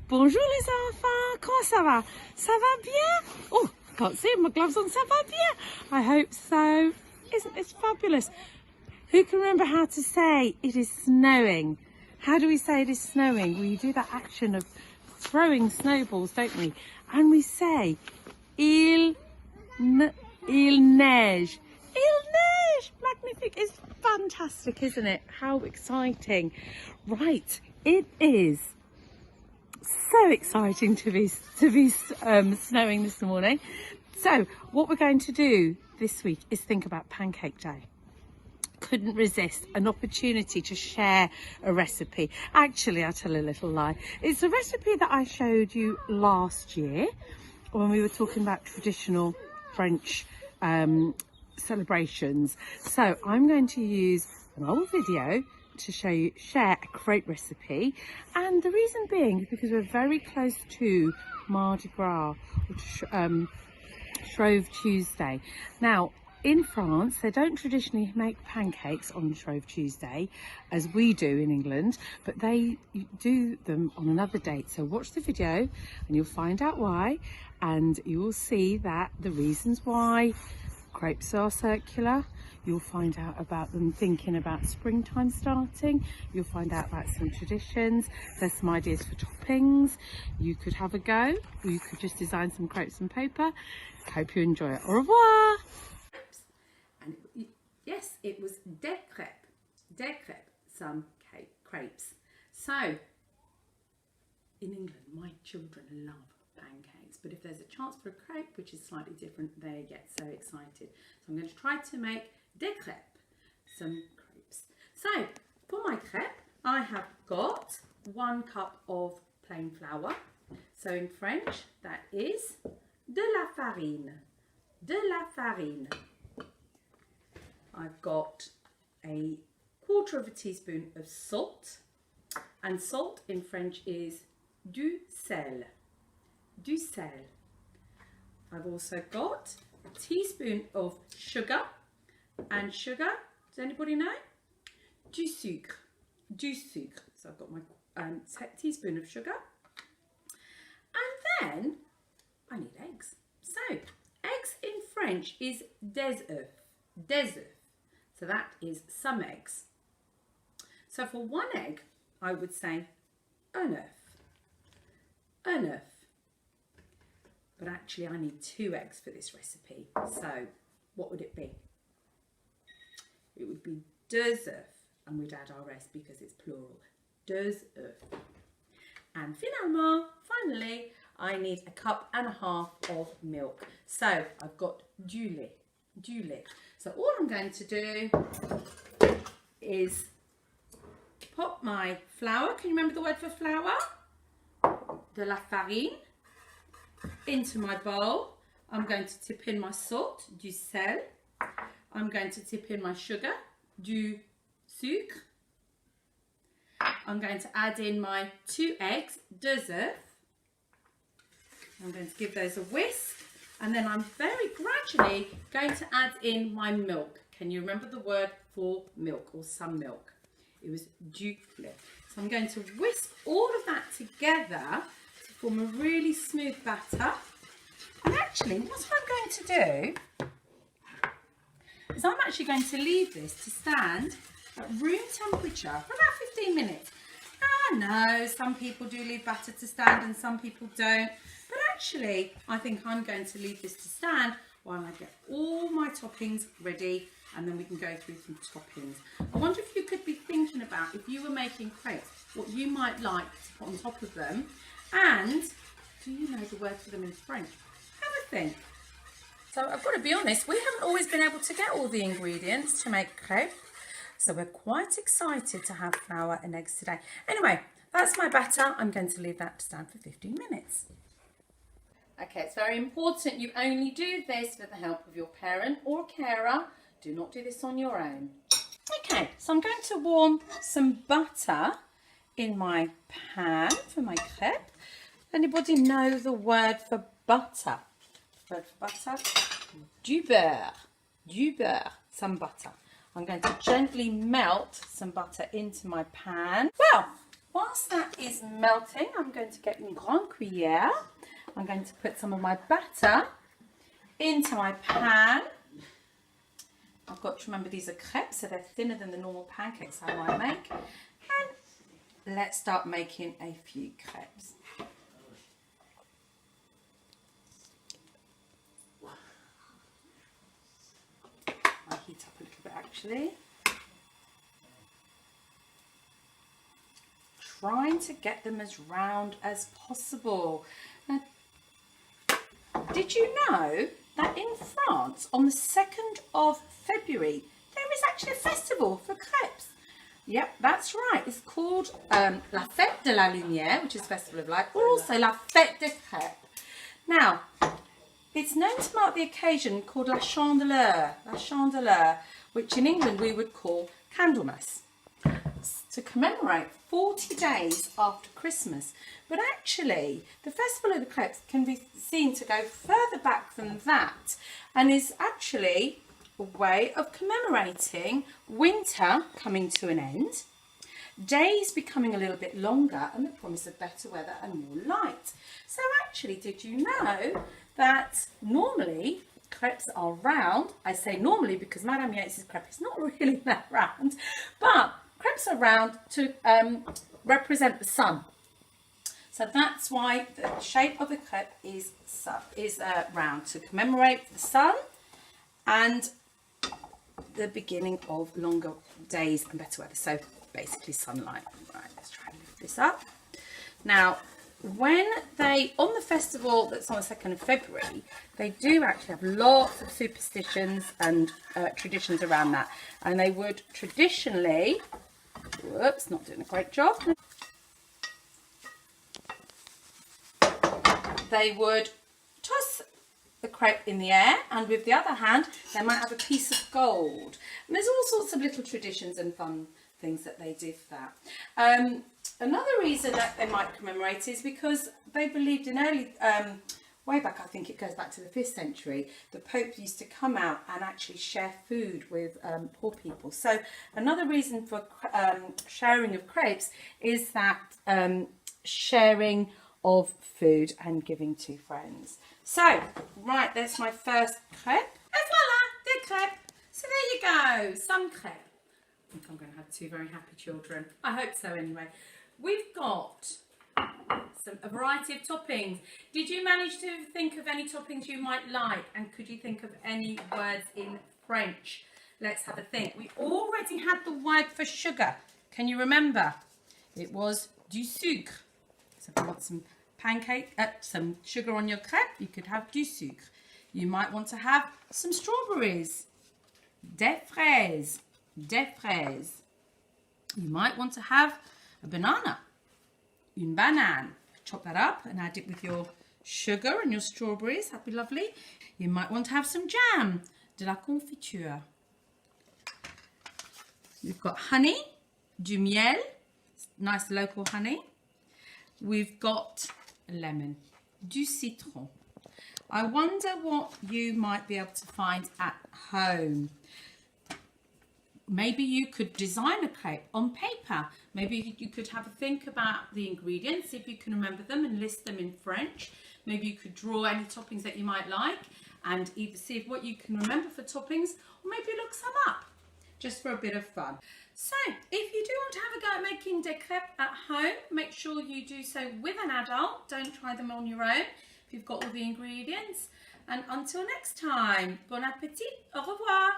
Bonjour les enfants, comment ça va? Ça va bien? Oh, I can't see my gloves on, ça va bien? I hope so. Isn't this fabulous? Who can remember how to say it is snowing? How do we say it is snowing? Well, you do that action of throwing snowballs, don't we? And we say, il neige. Il neige! Magnifique. It's fantastic, isn't it? How exciting. Right, it is so exciting to be snowing this morning. So what we're going to do this week is think about Pancake Day. Couldn't resist an opportunity to share a recipe. Actually, I'll tell a little lie. It's a recipe that I showed you last year when we were talking about traditional French celebrations. So I'm going to use an old video to share a crepe recipe, and the reason being is because we're very close to Mardi Gras, or Shrove Tuesday. Now in France they don't traditionally make pancakes on Shrove Tuesday as we do in England, but they do them on another date. So watch the video and you'll find out why, and you will see that the reasons why crepes are circular. You'll find out about them thinking about springtime starting. You'll find out about some traditions. There's some ideas for toppings. You could have a go, or you could just design some crepes and paper. Hope you enjoy it. Au revoir. And yes, it was des crêpes, some crepes. So in England, my children love pancakes, but if there's a chance for a crepe, which is slightly different, they get so excited. So I'm going to try to make des crêpes, some crepes. So for my crepe, I have got 1 cup of plain flour. So in French, that is de la farine, de la farine. I've got a 1/4 teaspoon of salt, and salt in French is du sel, du sel. I've also got a teaspoon of sugar, and sugar, does anybody know? Du sucre, du sucre. So I've got my teaspoon of sugar, and then I need eggs. So eggs in French is des œufs, des œufs. So that is some eggs. So for 1 egg, I would say un œuf, un œuf. But actually I need 2 eggs for this recipe. So what would it be? It would be deux œufs, and we'd add our S because it's plural. Deux œufs. And finally, I need 1.5 cups of milk. So I've got du lait, du lait. So all I'm going to do is pop my flour. Can you remember the word for flour? De la farine. Into my bowl. I'm going to tip in my salt, du sel. I'm going to tip in my sugar, du sucre. I'm going to add in my 2 eggs, deux œufs. I'm going to give those a whisk, and then I'm very gradually going to add in my milk. Can you remember the word for milk, or some milk? It was du lait. So I'm going to whisk all of that together to form a really smooth batter. And actually, what I'm going to do is I'm actually going to leave this to stand at room temperature for about 15 minutes. I know some people do leave batter to stand and some people don't, but actually I think I'm going to leave this to stand while I get all my toppings ready, and then we can go through some toppings. I wonder if you could be thinking about, if you were making crepes, what you might like to put on top of them, and do you know the word for them in French? Have a think. So I've got to be honest, we haven't always been able to get all the ingredients to make crepes, so we're quite excited to have flour and eggs today. Anyway, that's my batter. I'm going to leave that to stand for 15 minutes. Okay, it's very important you only do this with the help of your parent or carer. Do not do this on your own. Okay, so I'm going to warm some butter in my pan for my crepe. Anybody know the word for butter? Word for butter? Du beurre, some butter. I'm going to gently melt some butter into my pan. Well, whilst that is melting, I'm going to get une grande cuillère. I'm going to put some of my batter into my pan. I've got to remember these are crêpes, so they're thinner than the normal pancakes I might make. And let's start making a few crêpes. I'll heat up a little bit actually. Trying to get them as round as possible. Now, did you know that in France, on the 2nd of February, there is actually a festival for crêpes? Yep, that's right. It's called La Fête de la Lumière, which is Festival of Light, or also La Fête des Crêpes. Now, it's known to mark the occasion called La Chandeleur, which in England we would call Candlemas, to commemorate 40 days after Christmas. But actually, the Festival of the Crêpes can be seen to go further back than that, and is actually a way of commemorating winter coming to an end, days becoming a little bit longer, and the promise of better weather and more light. So actually, did you know that normally crêpes are round? I say normally because Madame Yates's crêpe is not really that round, but crêpes are round to represent the sun. So that's why the shape of the crêpe is round, to commemorate the sun and the beginning of longer days and better weather. So basically sunlight. Right, let's try and lift this up. Now, when they, on the festival that's on the 2nd of February, they do actually have lots of superstitions and traditions around that. And they would traditionally, whoops, not doing a great job. They would toss the crêpe in the air, and with the other hand they might have a piece of gold. And there's all sorts of little traditions and fun things that they do for that. Another reason that they might commemorate is because they believed in early, way back, I think it goes back to the 5th century, the Pope used to come out and actually share food with poor people. So another reason for sharing of crêpes is that sharing of food and giving to friends. So, right, that's my first crêpe. Et voilà, des crêpes. So there you go, some crêpes. I think I'm going to have 2 very happy children. I hope so anyway. We've got a variety of toppings. Did you manage to think of any toppings you might like? And could you think of any words in French? Let's have a think. We already had the word for sugar. Can you remember? It was du sucre. So if you want some pancake, some sugar on your crêpe, you could have du sucre. You might want to have some strawberries. Des fraises. Des fraises. You might want to have a banana. Une banane. Chop that up and add it with your sugar and your strawberries. That'd be lovely. You might want to have some jam. De la confiture. We've got honey. Du miel. Nice local honey. We've got lemon. Du citron. I wonder what you might be able to find at home. Maybe you could design a crêpe on paper. Maybe you could have a think about the ingredients, if you can remember them, and list them in French. Maybe you could draw any toppings that you might like and either see what you can remember for toppings, or maybe look some up just for a bit of fun. So if you do want to have a go at making des crêpes at home, make sure you do so with an adult. Don't try them on your own if you've got all the ingredients. And until next time, bon appétit, au revoir.